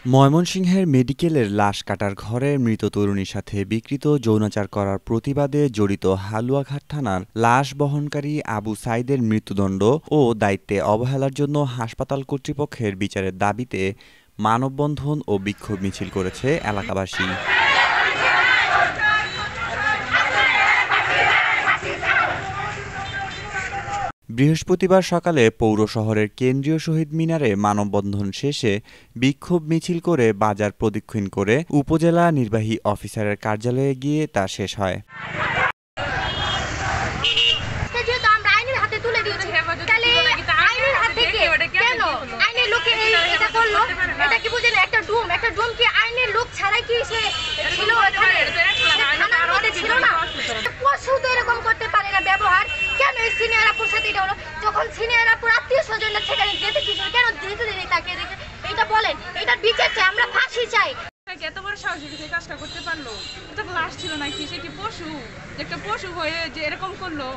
ময়মনসিংহের মেডিকেলের লাশ কাটার ঘরে মৃত তরুণীর সাথে বিকৃত যৌনাচার করার প্রতিবাদে জড়িত হালুয়াঘাট থানার লাশ বহনকারী আবু সাঈদের মৃত্যুদণ্ড ও দায়িত্বে অবহেলার জন্য হাসপাতাল কর্তৃপক্ষের বিচারের দাবিতে মানববন্ধন ও বিক্ষোভ মিছিল করেছে এলাকাবাসী। বৃহস্পতিবার সকালে পৌর শহরের কেন্দ্রীয় শহীদ মিনারে মানববন্ধন শেষে বিক্ষোভ মিছিল করে বাজার প্রদক্ষিণ করে উপজেলা নির্বাহী অফিসারের কার্যালয়ে গিয়ে তা শেষ হয়। যখন সিনিয়র আপুর আত্মীয়-স্বজনরা সেখানে যেতে কি কেন যেতে দেরি তাকে এটা বলেন, এটা বিচার চাই, আমরা ফাঁসি চাই। এত বড় সাহসী যে কাজটা করতে পারলো, এটা লাশ ছিল নাকি, সে কি পশু? একটা পশু হয়ে যে এরকম করলো।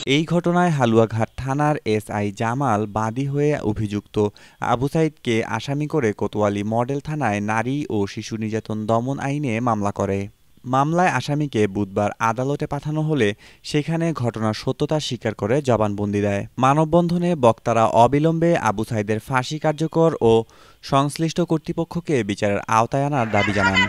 এই ঘটনায় হালুয়াঘাট থানার এসআই জামাল বাদী হয়ে অভিযুক্ত আবু সাঈদকে আসামি করে কোতোয়ালি মডেল থানায় নারী ও শিশু নির্যাতন দমন আইনে মামলা করে। মামলায় আসামিকে বুধবার আদালতে পাঠানো হলে সেখানে ঘটনার সত্যতা স্বীকার করে জবানবন্দি দেয়। মানববন্ধনে বক্তারা অবিলম্বে আবু সাঈদের ফাঁসি কার্যকর ও সংশ্লিষ্ট কর্তৃপক্ষকে বিচারের আওতায় আনার দাবি জানান।